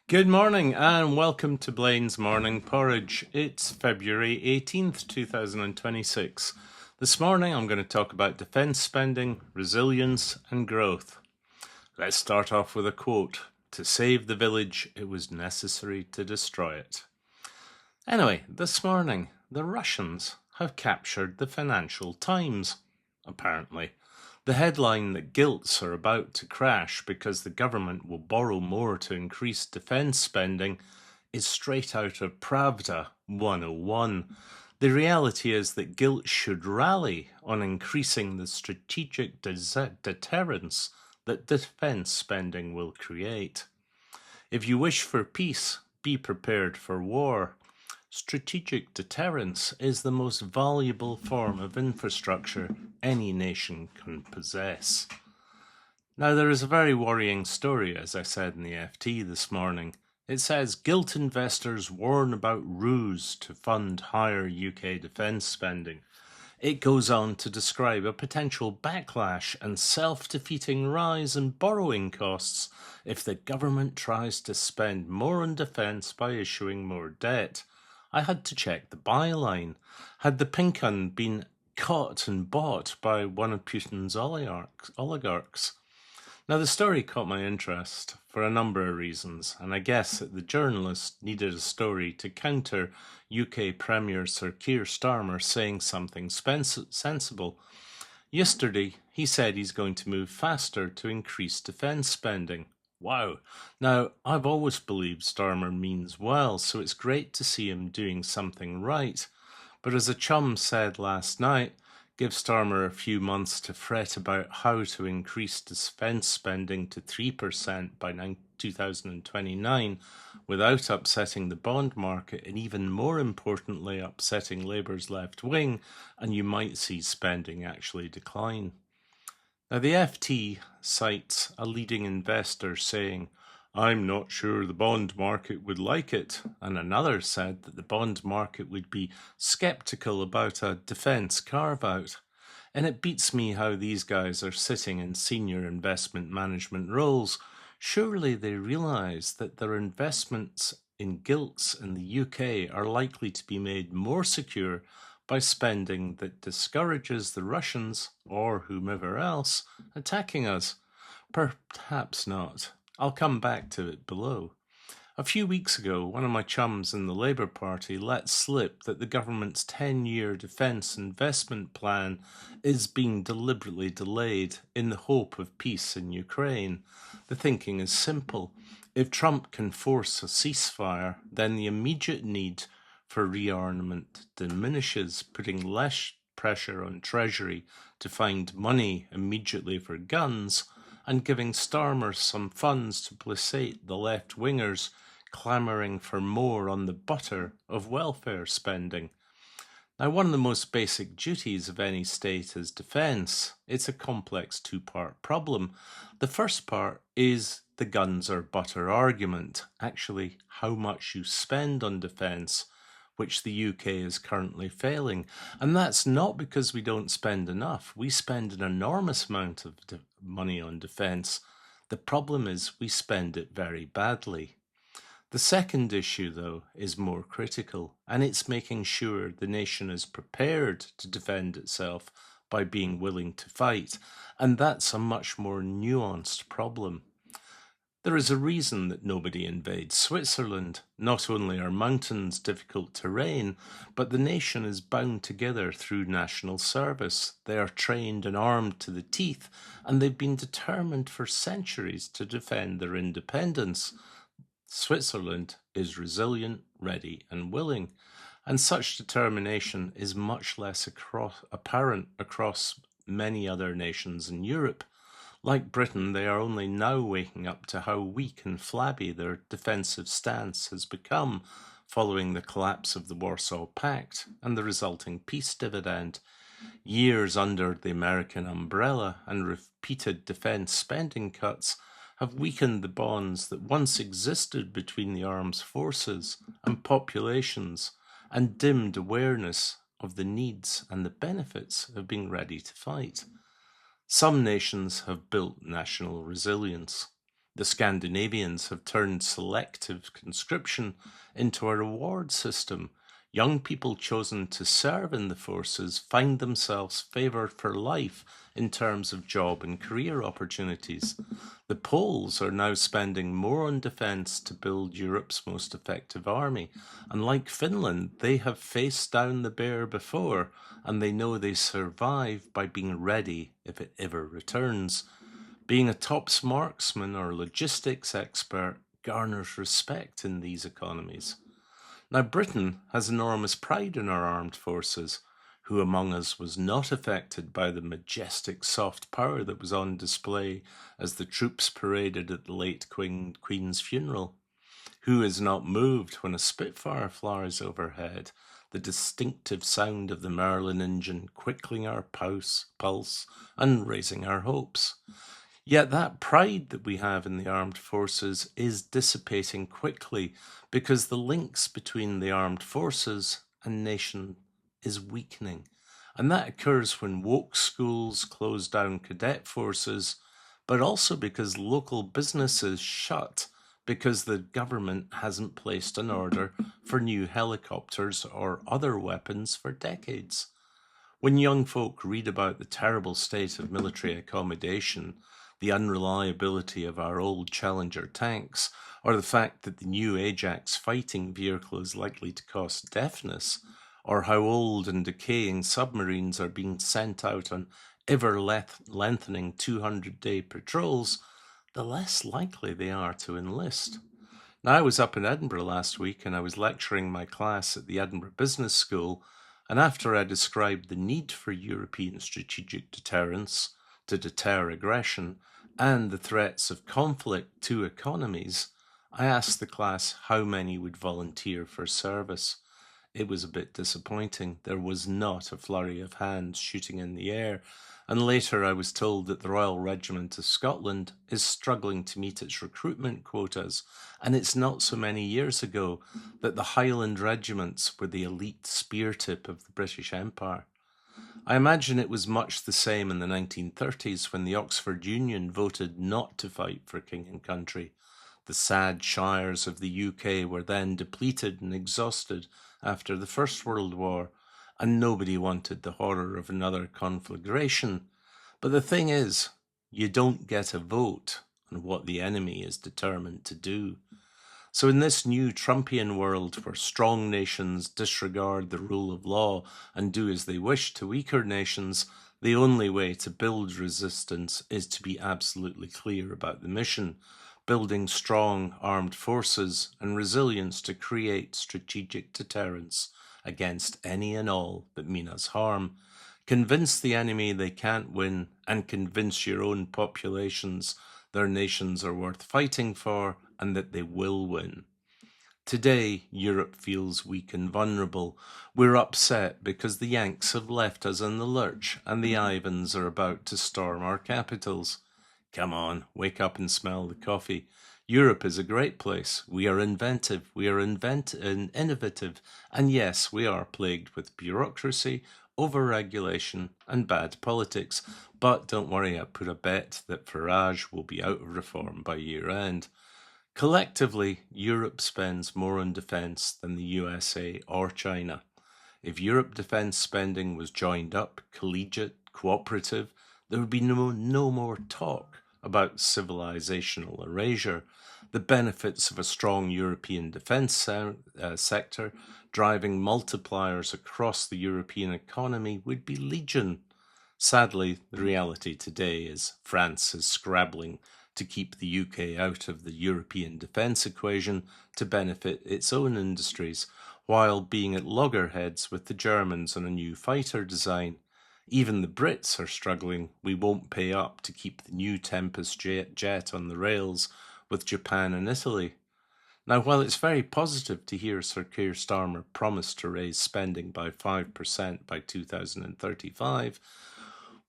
Good morning and welcome to Blain's Morning Porridge. It's February 18th, 2026. This morning I'm going to talk about defence spending, resilience and growth. Let's start off with a quote. To save the village, it was necessary to destroy it. Anyway, this morning, the Russians have captured the Financial Times, apparently. The headline that Gilts are about to crash because the government will borrow more to increase defence spending is straight out of Pravda 101. The reality is that Gilt should rally on increasing the strategic deterrence that defence spending will create. If you wish for peace, be prepared for war. Strategic deterrence is the most valuable form of infrastructure any nation can possess. Now, there is a very worrying story, as I said in the FT this morning. It says Gilt investors warn about ruse to fund higher UK defence spending. It goes on to describe a potential backlash and self-defeating rise in borrowing costs if the government tries to spend more on defence by issuing more debt. I had to check the byline. Had the pink un been caught and bought by one of Putin's oligarchs? Now, the story caught my interest for a number of reasons, and I guess that the journalist needed a story to counter UK Premier Sir Keir Starmer saying something sensible. Yesterday, he said he's going to move faster to increase defence spending. Wow. Now, I've always believed Starmer means well, so it's great to see him doing something right. But as a chum said last night, give Starmer a few months to fret about how to increase defence spending to 3% by 2029 without upsetting the bond market and, even more importantly, upsetting Labour's left wing, and you might see spending actually decline. Now, the FT cites a leading investor saying, "I'm not sure the bond market would like it," and another said that the bond market would be sceptical about a defence carve-out. And it beats me how these guys are sitting in senior investment management roles. Surely they realise that their investments in gilts in the UK are likely to be made more secure by spending that discourages the Russians, or whomever else, attacking us. Perhaps not. I'll come back to it below. A few weeks ago, one of my chums in the Labour Party let slip that the government's 10-year defence investment plan is being deliberately delayed in the hope of peace in Ukraine. The thinking is simple. If Trump can force a ceasefire, then the immediate need for rearmament diminishes, putting less pressure on Treasury to find money immediately for guns and giving Starmer some funds to placate the left-wingers clamouring for more on the butter of welfare spending. Now, one of the most basic duties of any state is defence. It's a complex two-part problem. The first part is the guns or butter argument, actually how much you spend on defence, which the UK is currently failing. And that's not because we don't spend enough. We spend an enormous amount of money on defence. The problem is we spend it very badly. The second issue, though, is more critical, and it's making sure the nation is prepared to defend itself by being willing to fight, and that's a much more nuanced problem. There is a reason that nobody invades Switzerland. Not only are mountains difficult terrain, but the nation is bound together through national service. They are trained and armed to the teeth, and they've been determined for centuries to defend their independence. Switzerland is resilient, ready and willing, and such determination is much less apparent across many other nations in Europe. Like Britain, they are only now waking up to how weak and flabby their defensive stance has become following the collapse of the Warsaw Pact and the resulting peace dividend. Years under the American umbrella and repeated defence spending cuts have weakened the bonds that once existed between the armed forces and populations and dimmed awareness of the needs and the benefits of being ready to fight. Some nations have built national resilience. The Scandinavians have turned selective conscription into a reward system. Young people chosen to serve in the forces find themselves favoured for life in terms of job and career opportunities. The Poles are now spending more on defence to build Europe's most effective army. And like Finland, they have faced down the bear before, and they know they survive by being ready if it ever returns. Being a top marksman or logistics expert garners respect in these economies. Now, Britain has enormous pride in our armed forces. Who among us was not affected by the majestic soft power that was on display as the troops paraded at the late Queen's funeral? Who is not moved when a Spitfire flies overhead, the distinctive sound of the Merlin engine quickening our pulse and raising our hopes? Yet that pride that we have in the armed forces is dissipating quickly because the links between the armed forces and nation is weakening. And that occurs when woke schools close down cadet forces, but also because local businesses shut because the government hasn't placed an order for new helicopters or other weapons for decades. When young folk read about the terrible state of military accommodation, the unreliability of our old Challenger tanks, or the fact that the new Ajax fighting vehicle is likely to cost deafness, or how old and decaying submarines are being sent out on ever-lengthening 200-day patrols, the less likely they are to enlist. Now, I was up in Edinburgh last week and I was lecturing my class at the Edinburgh Business School, and after I described the need for European strategic deterrence to deter aggression and the threats of conflict to economies, I asked the class how many would volunteer for service. It was a bit disappointing. There was not a flurry of hands shooting in the air, and later I was told that the Royal Regiment of Scotland is struggling to meet its recruitment quotas, and it's not so many years ago that the Highland regiments were the elite spear tip of the British Empire. I imagine it was much the same in the 1930s when the Oxford Union voted not to fight for king and country. The sad shires of the UK were then depleted and exhausted after the First World War, and nobody wanted the horror of another conflagration. But the thing is, you don't get a vote on what the enemy is determined to do. So in this new Trumpian world where strong nations disregard the rule of law and do as they wish to weaker nations, the only way to build resistance is to be absolutely clear about the mission, building strong armed forces and resilience to create strategic deterrence against any and all that mean us harm. Convince the enemy they can't win, and convince your own populations their nations are worth fighting for and that they will win. Today, Europe feels weak and vulnerable. We're upset because the Yanks have left us in the lurch and the Ivans are about to storm our capitals. Come on, wake up and smell the coffee. Europe is a great place. We are inventive, we are innovative, and yes, we are plagued with bureaucracy, over-regulation, and bad politics. But don't worry, I put a bet that Farage will be out of reform by year end. Collectively, Europe spends more on defence than the USA or China. If Europe defence spending was joined up, collegiate, cooperative, there would be no more talk about civilizational erasure. The benefits of a strong European defence sector driving multipliers across the European economy would be legion. Sadly, the reality today is France is scrabbling to keep the UK out of the European defence equation to benefit its own industries, while being at loggerheads with the Germans on a new fighter design. Even the Brits are struggling. We won't pay up to keep the new Tempest jet on the rails with Japan and Italy. Now, while it's very positive to hear Sir Keir Starmer promise to raise spending by 5% by 2035,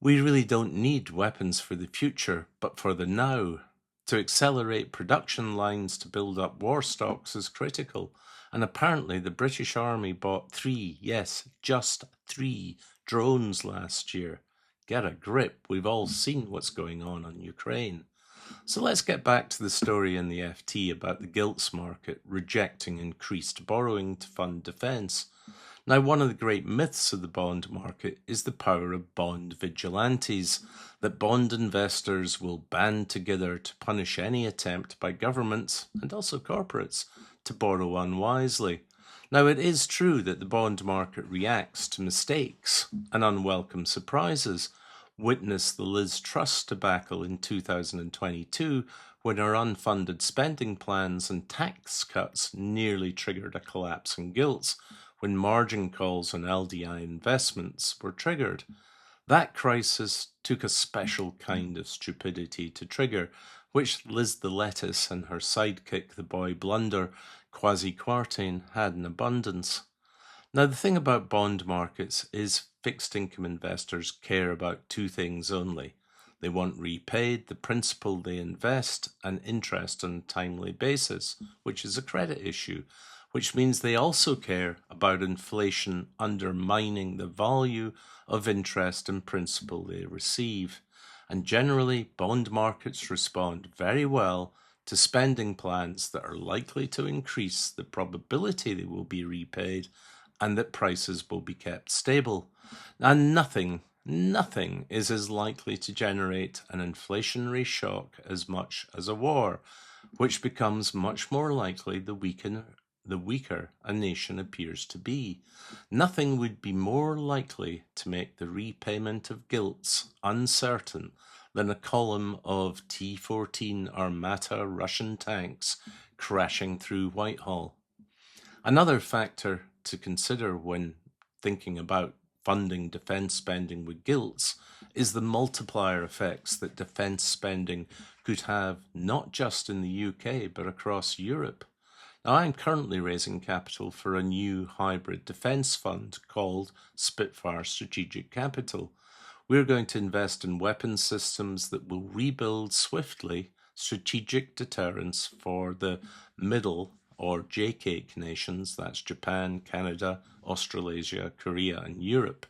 we really don't need weapons for the future, but for the now. To accelerate production lines to build up war stocks is critical, and apparently the British Army bought 3, yes, just 3 drones last year. Get a grip, we've all seen what's going on Ukraine. So let's get back to the story in the FT about the gilts market rejecting increased borrowing to fund defence. Now, one of the great myths of the bond market is the power of bond vigilantes, that bond investors will band together to punish any attempt by governments and also corporates to borrow unwisely. Now, it is true that the bond market reacts to mistakes and unwelcome surprises. Witness the Liz Truss debacle in 2022, when her unfunded spending plans and tax cuts nearly triggered a collapse in gilts, when margin calls on LDI investments were triggered. That crisis took a special kind of stupidity to trigger, which Liz the Lettuce and her sidekick, the boy blunder, Kwasi Kwarteng, had in abundance. Now, the thing about bond markets is fixed income investors care about two things only. They want repaid the principal they invest and interest on a timely basis, which is a credit issue, which means they also care about inflation undermining the value of interest and principal they receive. And generally, bond markets respond very well to spending plans that are likely to increase the probability they will be repaid and that prices will be kept stable. And nothing is as likely to generate an inflationary shock as much as a war, which becomes much more likely the weaker a nation appears to be. Nothing would be more likely to make the repayment of gilts uncertain than a column of T-14 Armata Russian tanks crashing through Whitehall. Another factor to consider when thinking about funding defence spending with gilts is the multiplier effects that defence spending could have not just in the UK but across Europe. Now, I'm currently raising capital for a new hybrid defence fund called Spitfire Strategic Capital. We're going to invest in weapons systems that will rebuild swiftly strategic deterrence for the middle or JCAIC nations, that's Japan, Canada, Australasia, Korea, and Europe.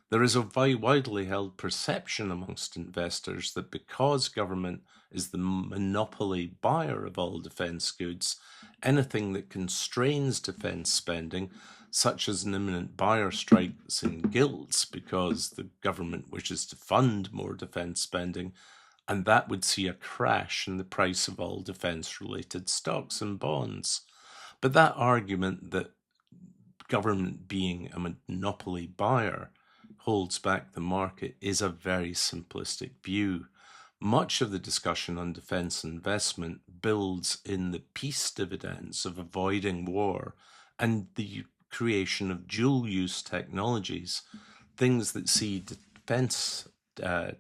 There is a widely held perception amongst investors that because government is the monopoly buyer of all defence goods, anything that constrains defence spending, such as an imminent buyer strikes in gilts because the government wishes to fund more defence spending, and that would see a crash in the price of all defence-related stocks and bonds. But that argument that government being a monopoly buyer holds back the market is a very simplistic view. Much of the discussion on defence investment builds in the peace dividends of avoiding war and the creation of dual-use technologies, things that see defence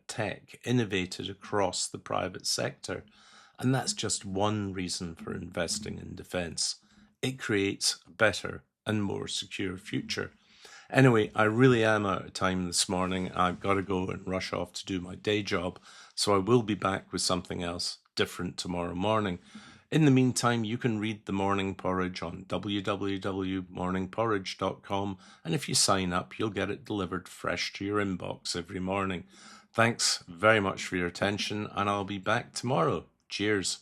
tech innovated across the private sector. And that's just one reason for investing in defence. It creates a better and more secure future. Anyway, I really am out of time this morning. I've got to go and rush off to do my day job, so I will be back with something else different tomorrow morning. In the meantime, you can read the Morning Porridge on www.morningporridge.com, and if you sign up, you'll get it delivered fresh to your inbox every morning. Thanks very much for your attention, and I'll be back tomorrow. Cheers.